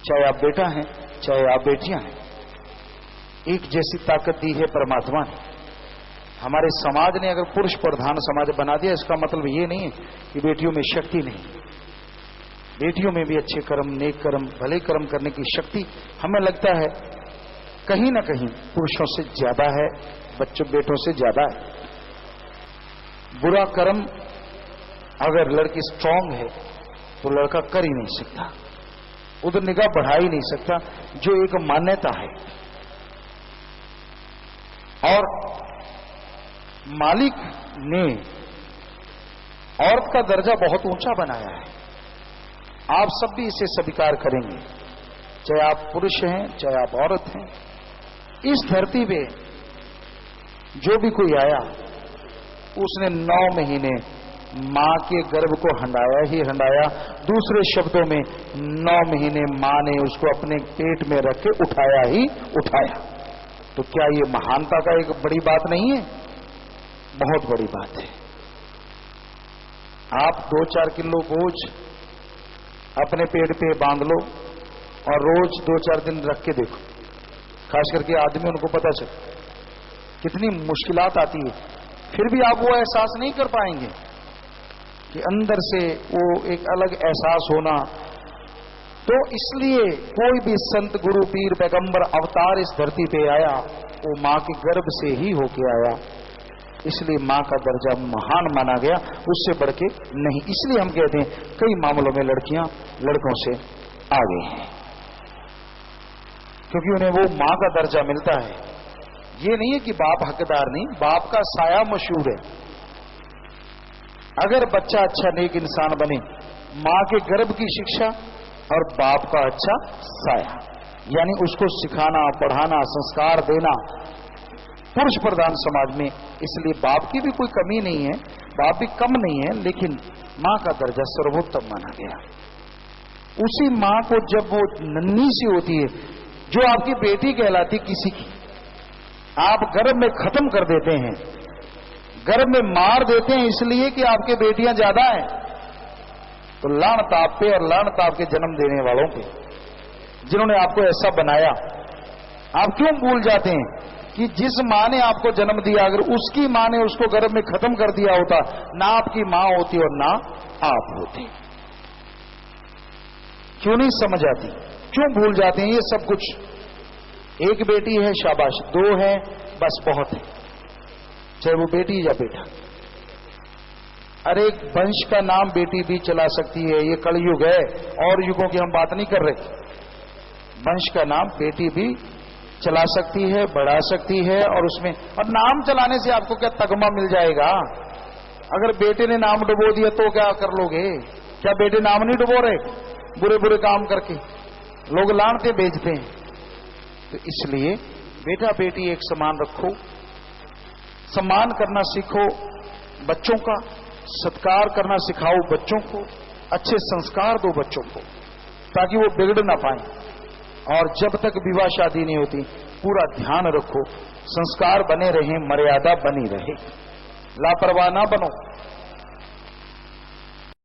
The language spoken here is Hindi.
चाहे आप बेटा हैं चाहे आप बेटियां हैं, एक जैसी ताकत दी है परमात्मा ने। हमारे समाज ने अगर पुरुष प्रधान समाज बना दिया, इसका मतलब ये नहीं है कि बेटियों में शक्ति नहीं। बेटियों में भी अच्छे कर्म, नेक कर्म, भले कर्म करने की शक्ति हमें लगता है कहीं ना कहीं पुरुषों से ज्यादा है, बच्चों बेटों से ज्यादा है। बुरा कर्म अगर लड़की स्ट्रांग है तो लड़का कर ही नहीं सकता, उधर निगाह बढ़ा ही नहीं सकता, जो एक मान्यता है। और मालिक ने औरत का दर्जा बहुत ऊंचा बनाया है। आप सब भी इसे स्वीकार करेंगे, चाहे आप पुरुष हैं चाहे आप औरत हैं। इस धरती पे जो भी कोई आया उसने 9 महीने मां के गर्भ को हंडाया ही हंडाया। दूसरे शब्दों में 9 महीने मां ने उसको अपने पेट में रख के उठाया ही उठाया। तो क्या ये महानता का एक बड़ी बात नहीं है? बहुत बड़ी बात है। आप 2-4 किलो बोझ अपने पेट पे बांध लो और रोज 2-4 दिन रख के देखो, खास करके आदमी, उनको पता चले कितनी मुश्किलात आती है। फिर भी आप वो एहसास नहीं कर पाएंगे कि अंदर से वो एक अलग एहसास होना। तो इसलिए कोई भी संत, गुरु, पीर, पैगंबर, अवतार इस धरती पे आया वो मां के गर्भ से ही होके आया। इसलिए मां का दर्जा महान माना गया, उससे बढ़ के नहीं। इसलिए हम कहते हैं कई मामलों में लड़कियां लड़कों से आगे हैं, क्योंकि उन्हें वो मां का दर्जा मिलता है। ये नहीं है कि बाप हकदार नहीं, बाप का साया मशहूर है। अगर बच्चा अच्छा नेक इंसान बने, मां के गर्भ की शिक्षा और बाप का अच्छा साया, यानी उसको सिखाना, पढ़ाना, संस्कार देना, पुरुष प्रधान समाज में। इसलिए बाप की भी कोई कमी नहीं है, बाप भी कम नहीं है, लेकिन मां का दर्जा सर्वोत्तम माना गया। उसी मां को जब वो नन्ही सी होती है, जो आपकी बेटी कहलाती किसी की, आप गर्भ में खत्म कर देते हैं, गर्भ में मार देते हैं, इसलिए कि आपके बेटियां ज्यादा हैं। तो लान ताप पे और लान ताप के जन्म देने वालों पे, जिन्होंने आपको ऐसा बनाया। आप क्यों भूल जाते हैं कि जिस मां ने आपको जन्म दिया, अगर उसकी मां ने उसको गर्भ में खत्म कर दिया होता, ना आपकी मां होती और ना आप होते। क्यों नहीं समझ आती, क्यों भूल जाते हैं ये सब कुछ? एक बेटी है शाबाश, 2 है बस बहुत है, चाहे वो बेटी या बेटा। अरे एक वंश का नाम बेटी भी चला सकती है, ये कलयुग है, और युगों की हम बात नहीं कर रहे। वंश का नाम बेटी भी चला सकती है, बढ़ा सकती है, और उसमें, और नाम चलाने से आपको क्या तगमा मिल जाएगा? अगर बेटे ने नाम डुबो दिया तो क्या कर लोगे? क्या बेटे नाम नहीं डुबो रहे? बुरे बुरे काम करके लोग लानते भेजते हैं। तो इसलिए बेटा बेटी एक समान रखो, सम्मान करना सीखो बच्चों का, सत्कार करना सिखाओ बच्चों को, अच्छे संस्कार दो बच्चों को, ताकि वो बिगड़ ना पाए। और जब तक विवाह शादी नहीं होती, पूरा ध्यान रखो, संस्कार बने रहें, मर्यादा बनी रहे, लापरवाह ना बनो।